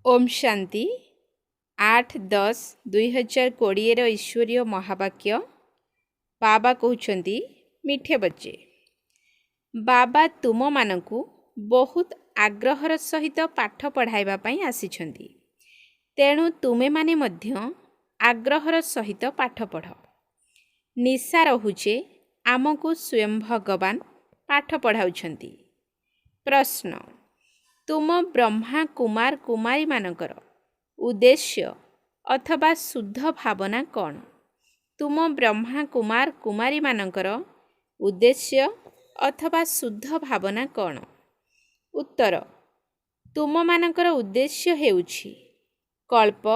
ओम शांति 8-10-2020 ईश्वरीय महावाक्य बाबा कहते मिठे बच्चे बाबा तुम मानकु बहुत आग्रहर सहित पाठ पढ़ाइबा पई आसिछंती। तेणु तुमे माने मध्य आग्रहर सहित पाठ पढ़। निशा रहुचे आमको स्वयं भगवान पाठ पढ़ाउछंती। प्रश्न तुम ब्रह्मा कुमार कुमारी मानकर उद्देश्य अथवा शुद्ध भावना कौन? तुम ब्रह्मा कुमार कुमारी मानकर उद्देश्य अथवा शुद्ध भावना कौन? उत्तर तुम मानकर उद्देश्य हेउछि कल्प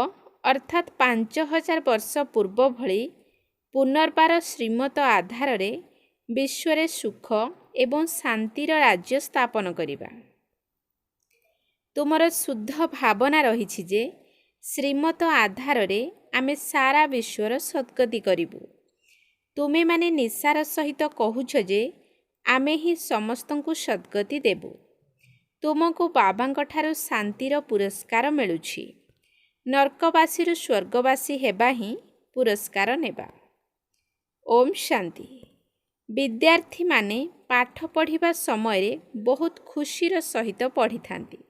अर्थात 5000 वर्ष पूर्व भली पुनर्बार श्रीमत आधार रे विश्वरे सुख एवं शांतिर राज्य स्थापन करिबा। तुमर शुद्ध भावना रही जे श्रीमत आधार रे आमे सारा विश्वर सद्गति करिबु। तुमे माने निशार सहित कहूछ जे आमे ही समस्तंकु सद्गति देबु। तुमको बाबांक ठारू शांतिर पुरस्कार मिलुछि। नरकवासी स्वर्गवासी हेबा ही पुरस्कार नेबा। ओम शांति। विद्यार्थी माने पाठ पढ़िबा समय रे बहुत खुशीर सहित पढ़ी थांती।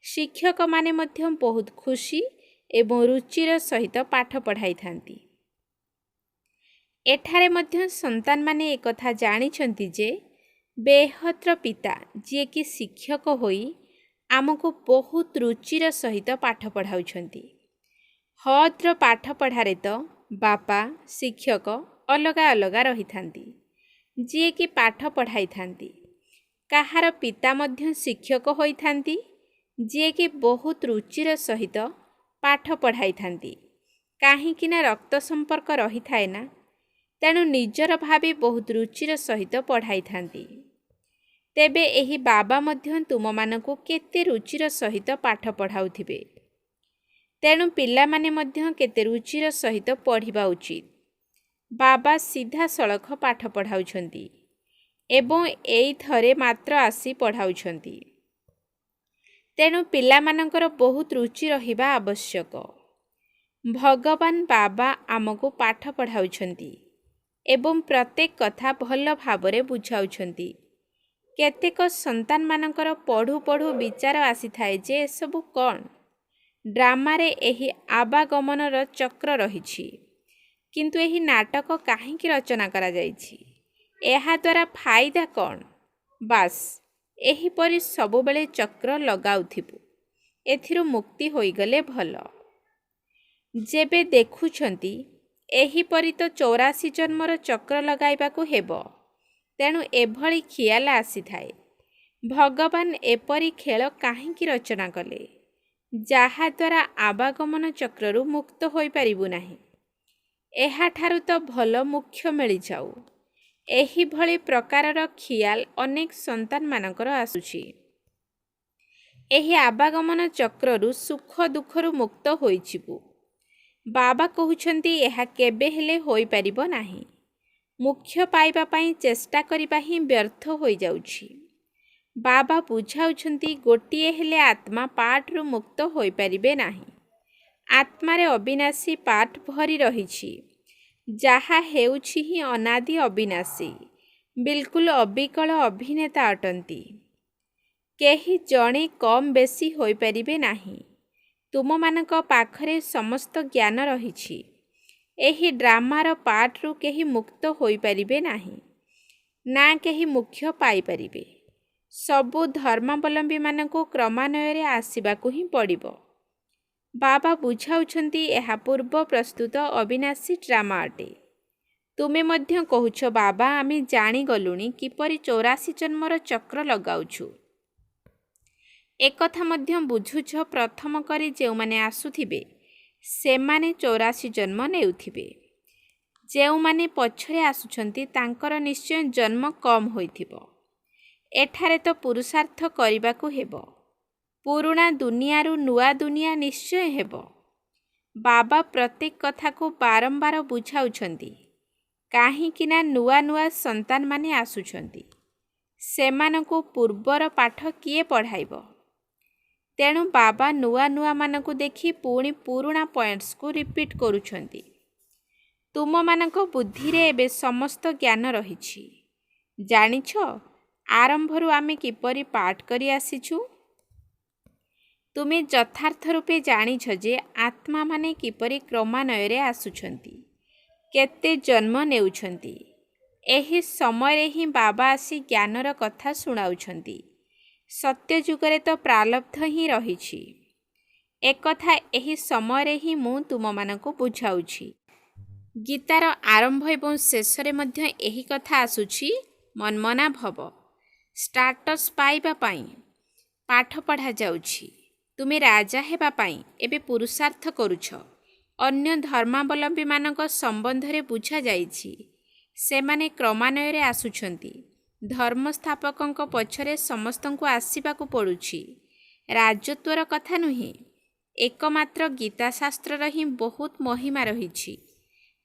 शिक्षक माने मध्य बहुत खुशी एवं रुचिर सहित पाठ पढ़ाई थांती। एठारे मध्य संतान माने एकथा जानी छंती जे बेहत्र पिता जे कि शिक्षक होई आमको बहुत रुचिर सहित पाठ पढ़ाउछंती। हद्र पाठ पढ़ारे तो बापा शिक्षक अलगा अलगा रही थांती जे कि पाठ पढ़ाई थांती। काहार पिता मध्य शिक्षक होई थांती जे कि बहुत रुचिर सहित पाठ पढ़ाई थांती। काहींकि ना रक्त संपर्क रही थाए ना, तेणु निजर भावी बहुत रुचिर सहित पढ़ाई थांती। तेबे एही बाबा मध्य तुम मानकु केते रुचिर सहित पाठ पढ़ाउथिबे। तेणु पिला माने मध्य केते रुचिर सहित पढ़िबा उचित। बाबा सीधा सड़ख पाठ पढ़ाउछंती एवं एई थरे मात्र आसी पढ़ाउछंती। तेणु पिला मानकर बहुत रुचि रहिबा आवश्यक। भगवान बाबा आमको पाठ पढ़ाउछंती एवं प्रत्येक कथा भल भावरे बुझाउछंती। केतेक संतान मानकर पढ़ु पढ़ु विचार आसी थाए जे सबु कौन? ड्रामा रे एही आवागमनर चक्र रहिछि, किंतु एही नाटक काहींकि रचना करा जाइछि? एहा द्वारा फायदा कौन? बास एहीपरि सबुबेले चक्र लगाउथिबु। एथिरु मुक्ति होइगले भल। जेबे देखुछंती एहीपरि तो 84 जन्मर चक्र लगाइबाकु हेबो। तेणु एभଳି खियाल आसी थाए भगवान एपरि खेल काहींकि रचना कले जाहा द्वारा आवागमन चक्ररु मुक्त होई परिबु नाही। एहा ठारू तो भल मुख्य मिली जाऊ। एही भଳି प्रकारर खियाल अनेक संतान मानकर आसुछि। एही आवागमन चक्ररु सुख दुखरु मुक्त होइछिबु। बाबा कहउछंती एहा केबे हेले होई परिबो नाही। मुख्य पाइबा पई चेष्टा करिबा ही व्यर्थ होई जाउछि। बाबा बुझाउछंती गोटिए हेले आत्मा पाठरु मुक्त होई परिबे नाही। आत्मारे अविनाशी पाठ भरी रहिछि जाहा हेउछि ही अनादि अविनाशी, बिल्कुल अबिकल अभिनेता अटंती। केही जणे कम बेसी होई परिबे नाही। तुम मानक पाखरे समस्त ज्ञान रहिछि। एही ड्रामार पाठरु केही मुक्त होई परिबे नाही ना केही मुख्य पाई परिबे। सबु धर्मावलंबी मानकु क्रमान्वୟରେ आसिबाकु ही पड़िबो। बाबा बुझाउछंती एहा पूर्व प्रस्तुत अविनाशी ड्रामा अटे। तुमे मध्य कहूछ बाबा आमे जानी गलुनी किपरि 84 जन्मर चक्र लगाउछु। एकथा मध्य बुझुछ प्रथम करी जेउ माने आसुथिबे सेमाने 84 जन्म नेउथिबे। जेउ माने पछरे आसुछंती तांकर निश्चय जन्म कम होइथिबो। एठारे तो पुरुषार्थ करिबाकु हेबो। पुरुणा दुनियारू नुआ दुनिया निश्चय हेबो। बाबा प्रत्येक कथा को बारंबार बुझाउछंती काहींकि ना नुआ नुआ संतान माने आसुछंती। सेमानकु पूर्वर पाठ किए पढ़ाइबो? तेणु बाबा नुआ नुआ मानकु देखि पुणी पुरुणा पॉइंट्स को रिपीट करुछंती। तुम मानक बुद्धि रे एबे समस्त ज्ञान रहिछि। जानिछ आरंभरु आमे किपरि पाठ करी आसीछु। तुमे यथार्थ रूपे जानिछ जे आत्मा माने किपरि क्रमान्वय रे आसुछंती, केते जन्म नेउछंती। एही समय ही बाबा आसी ज्ञानर कथा सुनाउछंती। सत्य जुगरे तो प्रारब्ध ही रहिछि। एक कथा एही समय ही मु तुम मानकु बुझाउछि। गीतार आरंभ एवं शेष रे मध्य एही कथा आसुछि। मनमना भव। स्टाटस पाइबा पाई पाठ पढ़ा जाउछि। तुमे राजा हेबा पाई एबे पुरुषार्थ करुछ। अन्य धर्मावलंबी मानक संबंध रे बुझा जाइछि। सेमाने क्रमान्वय रे आसुछंती। धर्मस्थापकंक पछरे समस्तंकु आसीबाकु पड़ुछि। राजत्वर कथा नुहे। एकमात्र गीता शास्त्र ही बहुत महिमा रहिछि।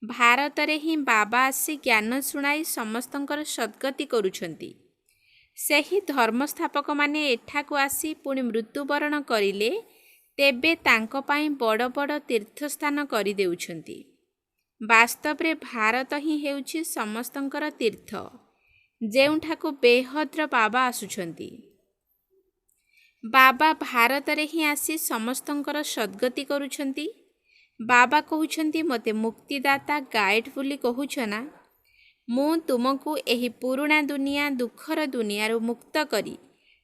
भारत रे ही बाबा आसी ज्ञान सुनाई समस्तंकर सद्गति करुछंती। सेही धर्मस्थापक माने एठाकु आसी पुणी मृत्युवरण करिले तेबे तांको पाई बड़ बड़ तीर्थस्थान करि देउछंती। वास्तव रे भारत ही हेउछि समस्तंकर तीर्थ, जेउठाकु बेहद्र बाबा आसुछंती। बाबा भारत रे ही आसी समस्तंकर सद्गति करुछंती। बाबा कहउछंती मते मुक्तिदाता गाइड बोली कहउछ ना। मु तुमको एही पुरुणा दुनिया दुखर दुनियारू मुक्त करी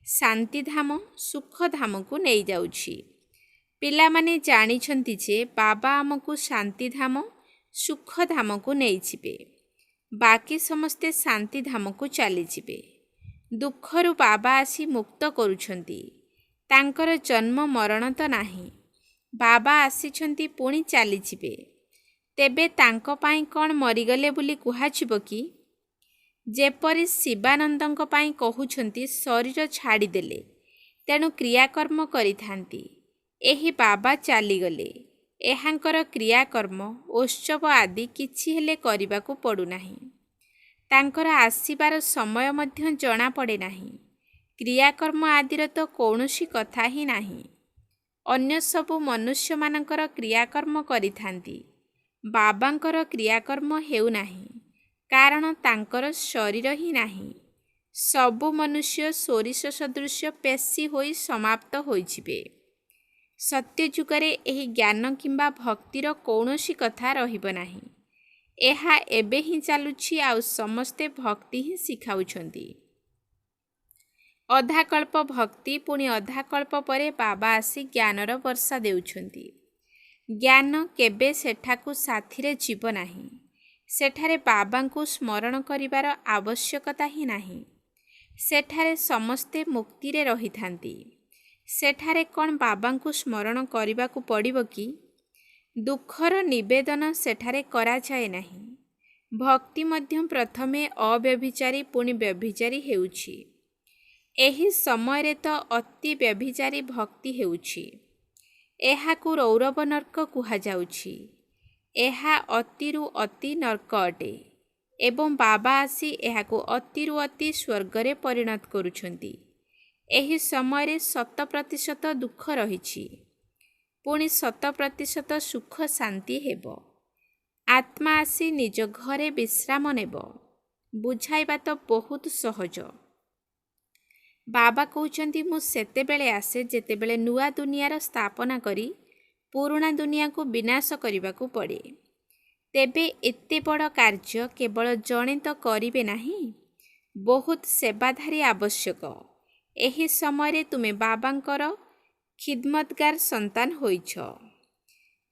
शांतिधाम सुखधाम को नहीं जाउछि। पिलामाने जानिछंती जे बाबा आमको शांतिधाम सुखधाम को नहीं जिबे। बाकी समस्ते शांतिधाम को चली जिबे। दुखरू बाबा आसी मुक्त करुछंती। तांकर जन्म मरण तो नाही। बाबा आसीछंती पुणी चली जिबे। तेबे तांको पाई कौन मरीगले बोली कुहाजिबो कि? जेपरि शिवानंदंक पाई कहउछंती शरीर छाड़ीदेले तेणु क्रियाकर्म करिथांती। एही बाबा चलीगले। एहांकर क्रियाकर्म उत्सव आदि किछि हेले करिबाकु पड़ुनाही। तांकर आसीबार समय मध्य जଣା पड़े नाही। क्रियाकर्म आदिर तो कौनसी कथा ही नाही। अन्य सबु मनुष्य मानकर क्रियाकर्म करिथांती। बाबांकर क्रियाकर्म हेउ नाही, कारण तांकर शरीर ही नाही। सबु मनुष्य सोरिष सदृश पेशी होई समाप्त होइजिबे। सत्य जुगरे एही ज्ञान किंबा भक्तिर कौनसी कथा रहिब नाही। एहा एबे ही चालुछि आउ समस्ते भक्ति ही शिखाउछंती। अधाकल्प भक्ति पुणी अधाकल्प परे बाबा आसी ज्ञानर वर्षा देउछंती। ज्ञान केबे सेठाकु साथिरे जीव नाही। सेठारे बाबांकु स्मरण करिबार आवश्यकता ही नाही। सेठारे समस्ते मुक्तिरे रहिथांती। सेठारे कौन बाबांकु स्मरण करिबाकु पड़िबो कि? दुखर निवेदन सेठारे करा जाए नाही। भक्ति मध्य प्रथमे अव्यभिचारी पुणी व्यभिचारी हेउछि। एही समय रे तो अति व्यभिचारी भक्ति हेउछि। एहाकु रौरव नर्क कुहा जाउछि। एहा अतिरु अति नर्क अटे एवं बाबा आसी एहाकु अतिरु अति स्वर्गरे परिणत करुछंती। एही समय रे 100% दुख रहिछि, पुणी 100% सुख शांति हेबो। आत्मा आसी निज घरे विश्राम नेब। बुझाइबा तो बहुत सहज। बाबा कहउछंती मु सेतेबेले आसे जेतेबेले नुआ दुनियार स्थापना करी पुरुणा दुनिया को विनाश करिबाकु पड़े। तेबे एते बड़ कार्य केवल जणे तो करिबे नाही, बहुत सेवाधारी आवश्यक। एही समय रे तुमे बाबांकर खिदमतगार संतान होइछ।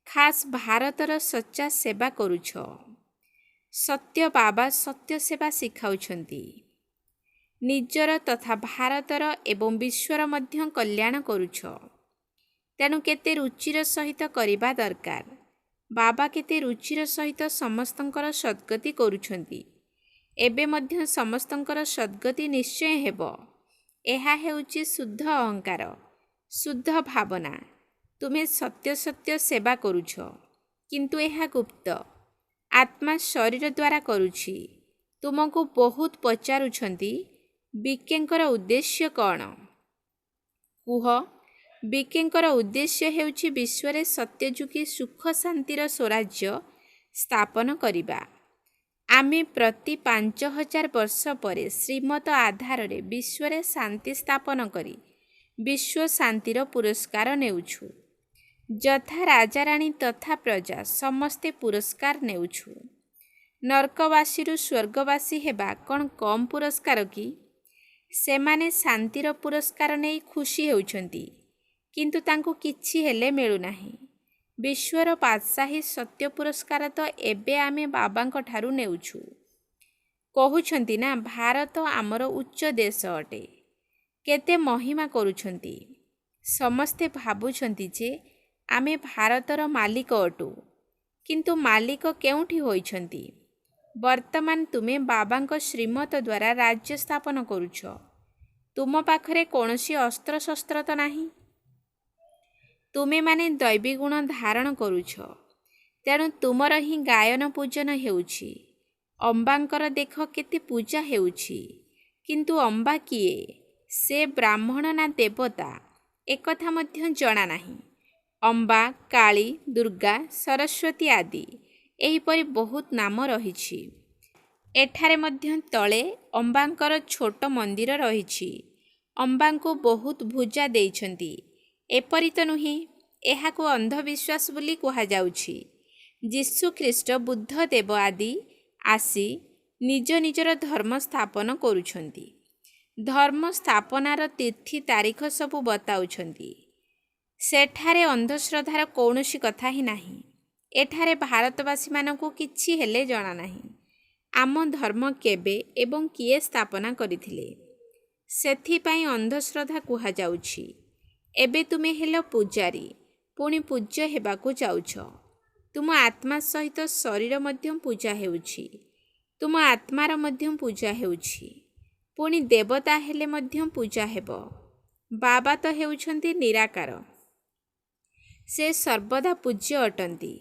खास भारतर सच्चा सेवा करुछ। सत्य बाबा सत्य सेवा शिखाउछंती। निजर तथा भारतर एवं विश्वर मध्य कल्याण करुछ। तेणु केते रुचिर सहित करिबा दरकार। बाबा केते रुचिर सहित समस्तंकर सद्गति करुछंती। एबे मध्य समस्तंकर सद्गति निश्चय हेबो। एहा हेउची शुद्ध अहंकार, शुद्ध भावना। तुमे सत्य सत्य सेवा करुछ, किंतु एहा गुप्त। आत्मा शरीर द्वारा करुछि। तुमको बहुत पचारुछंती विकेंकर उद्देश्य कौन? कुह, ବିକେଙ୍କର ଉଦ୍ଦେଶ୍ୟ ହେଉଛି ବିଶ୍ୱରେ ସତ୍ୟଯୁଗୀ ସୁଖ ଶାନ୍ତିର ସ୍ୱରାଜ୍ୟ ସ୍ଥାପନ କରିବା। ଆମେ ପ୍ରତି 5000 ବର୍ଷ ପରେ ଶ୍ରୀମତ ଆଧାରରେ ବିଶ୍ୱରେ ଶାନ୍ତି ସ୍ଥାପନ କରି ବିଶ୍ୱ ଶାନ୍ତିର ପୁରସ୍କାର ନେଉଛୁ। ଯଥା ରାଜାରାଣୀ ତଥା ପ୍ରଜା ସମସ୍ତେ ପୁରସ୍କାର ନେଉଛୁ। ନର୍କବାସୀରୁ ସ୍ୱର୍ଗବାସୀ ହେବା କ'ଣ କମ୍ ପୁରସ୍କାର କି? ସେମାନେ ଶାନ୍ତିର ପୁରସ୍କାର ନେଇ ଖୁସି ହେଉଛନ୍ତି, କିନ୍ତୁ ତାଙ୍କୁ କିଛି ହେଲେ ମିଳୁନାହିଁ। ବିଶ୍ୱର ପାତଶାହୀ ସତ୍ୟ ପୁରସ୍କାର ତ ଏବେ ଆମେ ବାବାଙ୍କ ଠାରୁ ନେଉଛୁ। କହୁଛନ୍ତି ନା, ଭାରତ ଆମର ଉଚ୍ଚ ଦେଶ ଅଟେ। କେତେ ମହିମା କରୁଛନ୍ତି। ସମସ୍ତେ ଭାବୁଛନ୍ତି ଯେ ଆମେ ଭାରତର ମାଲିକ ଅଟୁ, କିନ୍ତୁ ମାଲିକ କେଉଁଠି ହୋଇଛନ୍ତି? ବର୍ତ୍ତମାନ ତୁମେ ବାବାଙ୍କ ଶ୍ରୀମତ ଦ୍ୱାରା ରାଜ୍ୟ ସ୍ଥାପନ କରୁଛ। ତୁମ ପାଖରେ କୌଣସି ଅସ୍ତ୍ରଶସ୍ତ୍ର ତ ନାହିଁ। ତୁମେମାନେ ଦୈବୀ ଗୁଣ ଧାରଣ କରୁଛ, ତେଣୁ ତୁମର ହିଁ ଗାୟନ ପୂଜନ ହେଉଛି। ଅମ୍ବାଙ୍କର ଦେଖ କେତେ ପୂଜା ହେଉଛି, କିନ୍ତୁ ଅମ୍ବା କିଏ? ସେ ବ୍ରାହ୍ମଣ ନା ଦେବତା ଏକଥା ମଧ୍ୟ ଜଣା ନାହିଁ। ଅମ୍ବା, କାଳୀ, ଦୁର୍ଗା, ସରସ୍ୱତୀ ଆଦି ଏହିପରି ବହୁତ ନାମ ରହିଛି। ଏଠାରେ ମଧ୍ୟ ତଳେ ଅମ୍ବାଙ୍କର ଛୋଟ ମନ୍ଦିର ରହିଛି। ଅମ୍ବାଙ୍କୁ ବହୁତ ଭୁଜା ଦେଇଛନ୍ତି, ଏପରି ତ ନୁହେଁ। ଏହାକୁ ଅନ୍ଧବିଶ୍ୱାସ ବୋଲି କୁହାଯାଉଛି। ଯୀଶୁଖ୍ରୀଷ୍ଟ, ବୁଦ୍ଧଦେବ ଆଦି ଆସି ନିଜ ନିଜର ଧର୍ମ ସ୍ଥାପନ କରୁଛନ୍ତି। ଧର୍ମ ସ୍ଥାପନାର ତିଥି ତାରିଖ ସବୁ ବତାଉଛନ୍ତି। ସେଠାରେ ଅନ୍ଧଶ୍ରଦ୍ଧାର କୌଣସି କଥା ହିଁ ନାହିଁ। ଏଠାରେ ଭାରତବାସୀମାନଙ୍କୁ କିଛି ହେଲେ ଜଣା ନାହିଁ ଆମ ଧର୍ମ କେବେ ଏବଂ କିଏ ସ୍ଥାପନା କରିଥିଲେ। ସେଥିପାଇଁ ଅନ୍ଧଶ୍ରଦ୍ଧା କୁହାଯାଉଛି। ଏବେ ତୁମେ ହେଲ ପୂଜାରୀ, ପୁଣି ପୂଜ୍ୟ ହେବାକୁ ଯାଉଛ। ତୁମ ଆତ୍ମା ସହିତ ଶରୀର ମଧ୍ୟ ପୂଜା ହେଉଛି। ତୁମ ଆତ୍ମାର ମଧ୍ୟ ପୂଜା ହେଉଛି। ପୁଣି ଦେବତା ହେଲେ ମଧ୍ୟ ପୂଜା ହେବ। ବାବା ତ ହେଉଛନ୍ତି ନିରାକାର। ସେ ସର୍ବଦା ପୂଜ୍ୟ ଅଟନ୍ତି।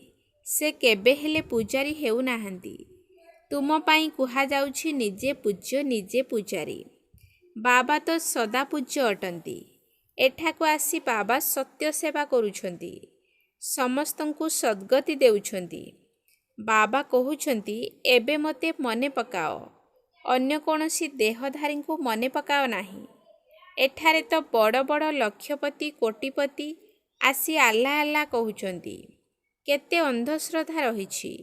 ସେ କେବେ ହେଲେ ପୂଜାରୀ ହେଉନାହାନ୍ତି। ତୁମ ପାଇଁ କୁହାଯାଉଛି ନିଜେ ପୂଜ୍ୟ, ନିଜେ ପୂଜାରୀ। ବାବା ତ ସଦା ପୂଜ୍ୟ ଅଟନ୍ତି। ଏଠାକୁ ଆସି ବାବା ସତ୍ୟ ସେବା କରୁଛନ୍ତି। ସମସ୍ତଙ୍କୁ ସଦ୍ଗତି ଦେଉଛନ୍ତି। ବାବା କହୁଛନ୍ତି, ଏବେ ମୋତେ ମନେ ପକାଅ, ଅନ୍ୟ କୌଣସି ଦେହଧାରୀଙ୍କୁ ମନେ ପକାଅ ନାହିଁ। ଏଠାରେ ତ ବଡ଼ ବଡ଼ ଲକ୍ଷପତି, କୋଟିପତି ଆସି ଆଲ୍ଲା ଆଲ୍ଲା କହୁଛନ୍ତି। କେତେ ଅନ୍ଧଶ୍ରଦ୍ଧା ରହିଛି।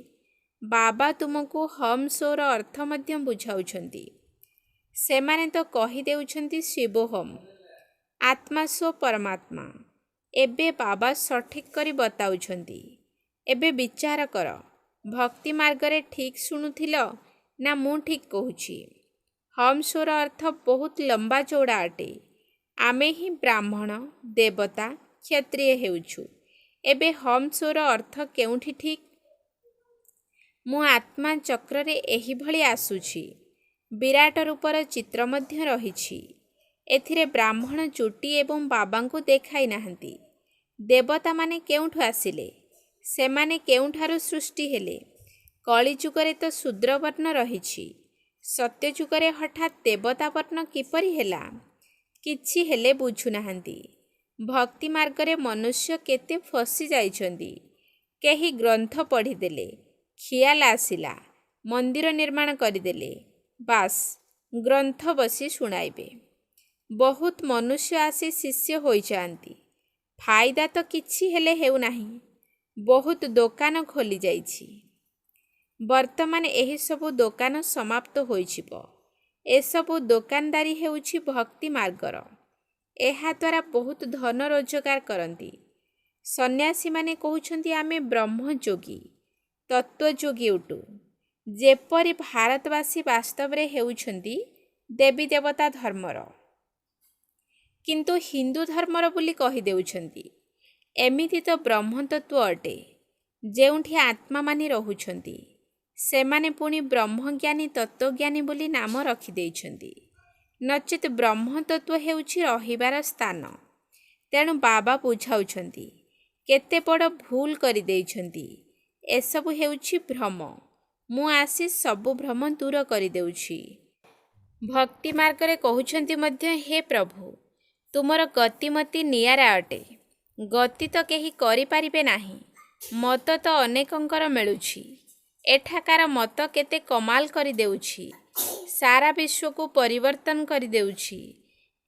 ବାବା ତୁମକୁ ହମ୍ ସୋର ଅର୍ଥ ମଧ୍ୟ ବୁଝାଉଛନ୍ତି। ସେମାନେ ତ କହିଦେଉଛନ୍ତି ଶିବୋହମ୍, ଆତ୍ମା ସୋ ପରମାତ୍ମା। ଏବେ ବାବା ସଠିକ୍ କରି ବତାଉଛନ୍ତି। ଏବେ ବିଚାର କର, ଭକ୍ତି ମାର୍ଗରେ ଠିକ୍ ଶୁଣୁଥିଲ ନା ମୁଁ ଠିକ୍ କହୁଛି? ହମ୍ ସୋର ଅର୍ଥ ବହୁତ ଲମ୍ବା ଚଉଡ଼ା ଅଟେ। ଆମେ ହିଁ ବ୍ରାହ୍ମଣ, ଦେବତା, କ୍ଷତ୍ରିୟ ହେଉଛୁ। ଏବେ ହମ୍ ସୋର ଅର୍ଥ କେଉଁଠି ଠିକ୍? ମୁଁ ଆତ୍ମା ଚକ୍ରରେ ଏହିଭଳି ଆସୁଛି। ବିରାଟ ରୂପର ଚିତ୍ର ମଧ୍ୟ ରହିଛି। ଏଥିରେ ବ୍ରାହ୍ମଣ ଚୁଟି ଏବଂ ବାବାଙ୍କୁ ଦେଖାଇ ନାହାନ୍ତି। ଦେବତାମାନେ କେଉଁଠୁ ଆସିଲେ? ସେମାନେ କେଉଁଠାରୁ ସୃଷ୍ଟି ହେଲେ? କଳିଯୁଗରେ ତ ଶୂଦ୍ରବର୍ଣ୍ଣ ରହିଛି। ସତ୍ୟଯୁଗରେ ହଠାତ୍ ଦେବତା ବର୍ଣ୍ଣ କିପରି ହେଲା? କିଛି ହେଲେ ବୁଝୁନାହାନ୍ତି। ଭକ୍ତି ମାର୍ଗରେ ମନୁଷ୍ୟ କେତେ ଫସି ଯାଇଛନ୍ତି। କେହି ଗ୍ରନ୍ଥ ପଢ଼ିଦେଲେ, ଖିଆଲ ଆସିଲା, ମନ୍ଦିର ନିର୍ମାଣ କରିଦେଲେ, ବାସ୍ ଗ୍ରନ୍ଥ ବସି ଶୁଣାଇବେ। ବହୁତ ମନୁଷ୍ୟ ଆସି ଶିଷ୍ୟ ହୋଇଯାଆନ୍ତି। ଫାଇଦା ତ କିଛି ହେଲେ ହେଉନାହିଁ। ବହୁତ ଦୋକାନ ଖୋଲିଯାଇଛି। ବର୍ତ୍ତମାନ ଏହିସବୁ ଦୋକାନ ସମାପ୍ତ ହୋଇଯିବ। ଏସବୁ ଦୋକାନଦାରୀ ହେଉଛି ଭକ୍ତି ମାର୍ଗର। ଏହାଦ୍ୱାରା ବହୁତ ଧନ ରୋଜଗାର କରନ୍ତି। ସନ୍ନ୍ୟାସୀମାନେ କହୁଛନ୍ତି ଆମେ ବ୍ରହ୍ମଯୋଗୀ, ତତ୍ତ୍ୱଯୋଗୀ ଅଟୁ। ଯେପରି ଭାରତବାସୀ ବାସ୍ତବରେ ହେଉଛନ୍ତି ଦେବୀ ଦେବତା ଧର୍ମର, କିନ୍ତୁ ହିନ୍ଦୁ ଧର୍ମର ବୋଲି କହିଦେଉଛନ୍ତି। ଏମିତି ତ ବ୍ରହ୍ମତତ୍ତ୍ୱ ଅଟେ, ଯେଉଁଠି ଆତ୍ମାମାନେ ରହୁଛନ୍ତି। ସେମାନେ ପୁଣି ବ୍ରହ୍ମଜ୍ଞାନୀ, ତତ୍ତ୍ୱଜ୍ଞାନୀ ବୋଲି ନାମ ରଖିଦେଇଛନ୍ତି। ନଚେତ୍ ବ୍ରହ୍ମତତ୍ତ୍ୱ ହେଉଛି ରହିବାର ସ୍ଥାନ। ତେଣୁ ବାବା ବୁଝାଉଛନ୍ତି, କେତେ ବଡ଼ ଭୁଲ କରିଦେଇଛନ୍ତି। ଏସବୁ ହେଉଛି ଭ୍ରମ। ମୁଁ ଆସି ସବୁ ଭ୍ରମ ଦୂର କରିଦେଉଛି। ଭକ୍ତି ମାର୍ଗରେ କହୁଛନ୍ତି ମଧ୍ୟ, ହେ ପ୍ରଭୁ, ତୁମର ଗତିମତି ନିଆରା ଅଟେ। ଗତି ତ କେହି କରିପାରିବେ ନାହିଁ। ମତ ତ ଅନେକଙ୍କର ମିଳୁଛି। ଏଠାକାର ମତ କେତେ କମାଲ କରିଦେଉଛି। ସାରା ବିଶ୍ୱକୁ ପରିବର୍ତ୍ତନ କରିଦେଉଛି।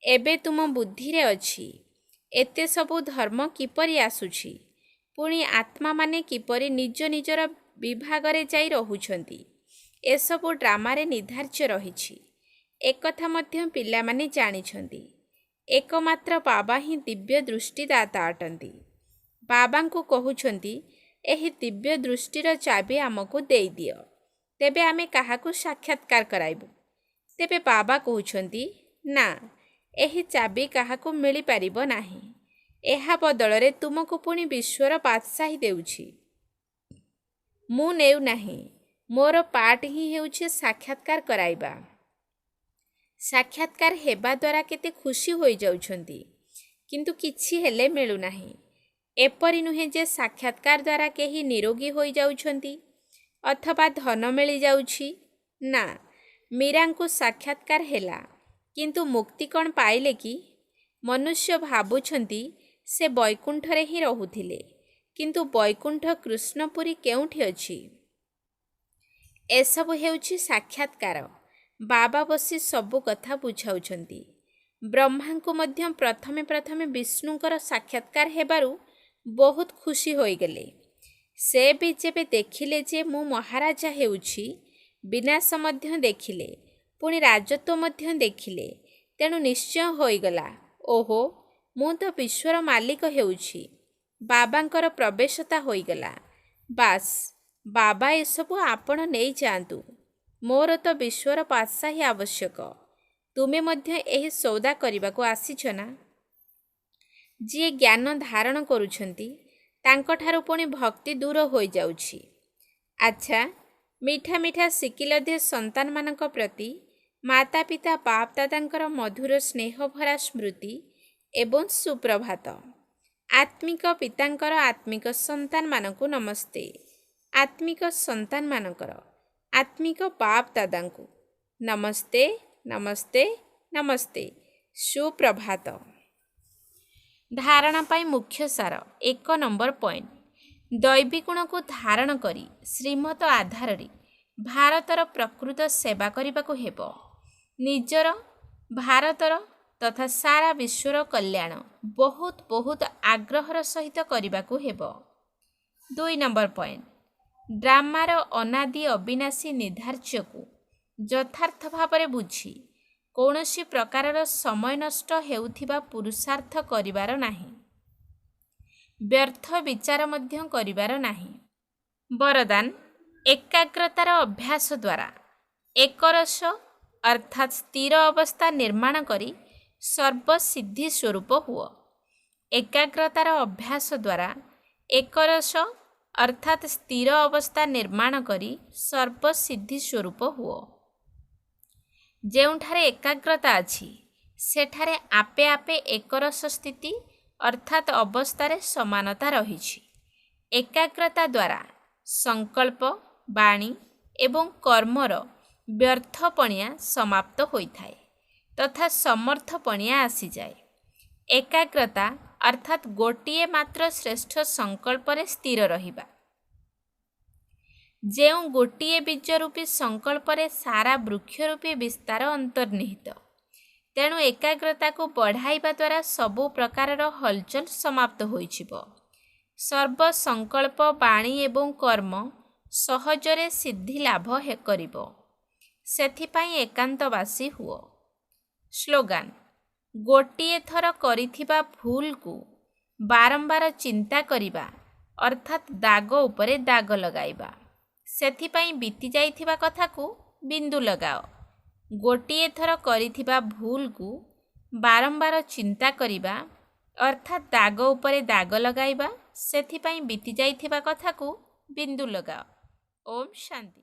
ଏବେ ତୁମ ବୁଦ୍ଧିରେ ଅଛି। ଏତେ ସବୁ ଧର୍ମ କିପରି ଆସୁଛି? ପୁଣି ଆତ୍ମାମାନେ କିପରି ନିଜ ନିଜର ବିଭାଗରେ ଯାଇ ରହୁଛନ୍ତି? ଏସବୁ ଡ୍ରାମାରେ ନିର୍ଦ୍ଧାର୍ଯ୍ୟ ରହିଛି। ଏକଥା ମଧ୍ୟ ପିଲାମାନେ ଜାଣିଛନ୍ତି। ଏକମାତ୍ର ବାବା ହିଁ ଦିବ୍ୟ ଦୃଷ୍ଟିଦାତା ଅଟନ୍ତି। ବାବାଙ୍କୁ କହୁଛନ୍ତି, ଏହି ଦିବ୍ୟ ଦୃଷ୍ଟିର ଚାବି ଆମକୁ ଦେଇଦିଅ, ତେବେ ଆମେ କାହାକୁ ସାକ୍ଷାତକାର କରାଇବୁ। ତେବେ ବାବା କହୁଛନ୍ତି, ନା, ଏହି ଚାବି କାହାକୁ ମିଳିପାରିବ ନାହିଁ। ଏହା ବଦଳରେ ତୁମକୁ ପୁଣି ବିଶ୍ୱର ବାଦଶାହୀ ଦେଉଛି। ମୁଁ ନେଉନାହିଁ। ମୋର ପାର୍ଟ ହିଁ ହେଉଛି ସାକ୍ଷାତକାର କରାଇବା। ସାକ୍ଷାତକାର ହେବା ଦ୍ୱାରା କେତେ ଖୁସି ହୋଇଯାଉଛନ୍ତି, କିନ୍ତୁ କିଛି ହେଲେ ମିଳୁନାହିଁ। ଏପରି ନୁହେଁ ଯେ ସାକ୍ଷାତକାର ଦ୍ୱାରା କେହି ନିରୋଗୀ ହୋଇଯାଉଛନ୍ତି ଅଥବା ଧନ ମିଳିଯାଉଛି। ନା, ମୀରାଙ୍କୁ ସାକ୍ଷାତକାର ହେଲା, କିନ୍ତୁ ମୁକ୍ତି କ'ଣ ପାଇଲେ କି? ମନୁଷ୍ୟ ଭାବୁଛନ୍ତି ସେ ବୈକୁଣ୍ଠରେ ହିଁ ରହୁଥିଲେ, କିନ୍ତୁ ବୈକୁଣ୍ଠ କୃଷ୍ଣପୁରୀ କେଉଁଠି ଅଛି? ଏସବୁ ହେଉଛି ସାକ୍ଷାତକାର। ବାବା ବସି ସବୁ କଥା ବୁଝାଉଛନ୍ତି। ବ୍ରହ୍ମାଙ୍କୁ ମଧ୍ୟ ପ୍ରଥମେ ପ୍ରଥମେ ବିଷ୍ଣୁଙ୍କର ସାକ୍ଷାତକାର ହେବାରୁ ବହୁତ ଖୁସି ହୋଇଗଲେ। ସେ ବି ଯେବେ ଦେଖିଲେ ଯେ ମୁଁ ମହାରାଜା ହେଉଛି, ବିନାଶ ମଧ୍ୟ ଦେଖିଲେ, ପୁଣି ରାଜତ୍ୱ ମଧ୍ୟ ଦେଖିଲେ, ତେଣୁ ନିଶ୍ଚୟ ହୋଇଗଲା, ଓହୋ, ମୁଁ ତ ବିଶ୍ୱର ମାଲିକ ହେଉଛି। ବାବାଙ୍କର ପ୍ରବେଶତା ହୋଇଗଲା। ବାସ୍, ବାବା ଏସବୁ ଆପଣ ନେଇଯାଆନ୍ତୁ। ମୋର ତ ବିଶ୍ୱର ବାଦଶାହୀ ଆବଶ୍ୟକ। ତୁମେ ମଧ୍ୟ ଏହି ସୌଦା କରିବାକୁ ଆସିଛ ନା? ଯିଏ ଜ୍ଞାନ ଧାରଣ କରୁଛନ୍ତି, ତାଙ୍କଠାରୁ ପୁଣି ଭକ୍ତି ଦୂର ହୋଇଯାଉଛି। ଆଚ୍ଛା, ମିଠା ମିଠା ଶିକିଲଧେ ସନ୍ତାନମାନଙ୍କ ପ୍ରତି ମାତା ପିତା ବାପ ଦାଦାଙ୍କର ମଧୁର ସ୍ନେହଭରା ସ୍ମୃତି ଏବଂ ସୁପ୍ରଭାତ। ଆତ୍ମିକ ପିତାଙ୍କର ଆତ୍ମିକ ସନ୍ତାନମାନଙ୍କୁ ନମସ୍ତେ। ଆତ୍ମିକ ସନ୍ତାନମାନଙ୍କର ଆତ୍ମିକ ବାପ ଦାଦାଙ୍କୁ ନମସ୍ତେ, ନମସ୍ତେ, ନମସ୍ତେ, ସୁପ୍ରଭାତ। ଧାରଣା ପାଇଁ ମୁଖ୍ୟ ସାର। 1 ନମ୍ବର ପଏଣ୍ଟ। ଦୈବୀ ଗୁଣକୁ ଧାରଣ କରି ଶ୍ରୀମତ ଆଧାରରେ ଭାରତର ପ୍ରକୃତ ସେବା କରିବାକୁ ହେବ। ନିଜର, ଭାରତର ତଥା ସାରା ବିଶ୍ୱର କଲ୍ୟାଣ ବହୁତ ବହୁତ ଆଗ୍ରହର ସହିତ କରିବାକୁ ହେବ। 2 ନମ୍ବର ପଏଣ୍ଟ। ଡ୍ରାମାର ଅନାଦି ଅବିନାଶୀ ନିର୍ଦ୍ଧାର୍ଯ୍ୟକୁ ଯଥାର୍ଥ ଭାବରେ ବୁଝି କୌଣସି ପ୍ରକାରର ସମୟ ନଷ୍ଟ ହେଉଥିବା ପୁରୁଷାର୍ଥ କରିବାର ନାହିଁ। ବ୍ୟର୍ଥ ବିଚାର ମଧ୍ୟ କରିବାର ନାହିଁ। ବରଦାନ, ଏକାଗ୍ରତାର ଅଭ୍ୟାସ ଦ୍ୱାରା ଏକରସ ଅର୍ଥାତ୍ ସ୍ଥିର ଅବସ୍ଥା ନିର୍ମାଣ କରି ସର୍ବସିଦ୍ଧି ସ୍ୱରୂପ ହୁଅ। ଏକାଗ୍ରତାର ଅଭ୍ୟାସ ଦ୍ୱାରା ଏକରସ ଅର୍ଥାତ୍ ସ୍ଥିର ଅବସ୍ଥା ନିର୍ମାଣ କରି ସର୍ବସିଦ୍ଧି ସ୍ୱରୂପ ହୁଅ। ଯେଉଁଠାରେ ଏକାଗ୍ରତା ଅଛି, ସେଠାରେ ଆପେ ଆପେ ଏକରସ ସ୍ଥିତି ଅର୍ଥାତ୍ ଅବସ୍ଥାରେ ସମାନତା ରହିଛି। ଏକାଗ୍ରତା ଦ୍ୱାରା ସଂକଳ୍ପ, ବାଣୀ ଏବଂ କର୍ମର ବ୍ୟର୍ଥପଣିଆ ସମାପ୍ତ ହୋଇଥାଏ ତଥା ସମର୍ଥପଣିଆ ଆସିଯାଏ। ଏକାଗ୍ରତା ଅର୍ଥାତ୍ ଗୋଟିଏ ମାତ୍ର ଶ୍ରେଷ୍ଠ ସଂକଳ୍ପରେ ସ୍ଥିର ରହିବା। ଯେଉଁ ଗୋଟିଏ ବୀଜ ରୂପୀ ସଂକଳ୍ପରେ ସାରା ବୃକ୍ଷ ରୂପୀ ବିସ୍ତାର ଅନ୍ତର୍ନିହିତ। ତେଣୁ ଏକାଗ୍ରତାକୁ ବଢ଼ାଇବା ଦ୍ୱାରା ସବୁ ପ୍ରକାରର ହଲଚଲ ସମାପ୍ତ ହୋଇଯିବ। ସର୍ବ ସଂକଳ୍ପ, ବାଣୀ ଏବଂ କର୍ମ ସହଜରେ ସିଦ୍ଧି ଲାଭ କରିବ। ସେଥିପାଇଁ ଏକାନ୍ତବାସୀ ହୁଅ। ସ୍ଲୋଗାନ, ଗୋଟିଏ ଥର କରିଥିବା ଭୁଲକୁ ବାରମ୍ବାର ଚିନ୍ତା କରିବା ଅର୍ଥାତ୍ ଦାଗ ଉପରେ ଦାଗ ଲଗାଇବା। ସେଥିପାଇଁ ବିତି ଯାଇଥିବା କଥାକୁ ବିନ୍ଦୁ ଲଗାଅ। ଗୋଟିଏ ଥର କରିଥିବା ଭୁଲକୁ ବାରମ୍ବାର ଚିନ୍ତା କରିବା ଅର୍ଥାତ୍ ଦାଗ ଉପରେ ଦାଗ ଲଗାଇବା। ସେଥିପାଇଁ ବିତି ଯାଇଥିବା କଥାକୁ ବିନ୍ଦୁ ଲଗାଅ। ଓମ୍ ଶାନ୍ତି।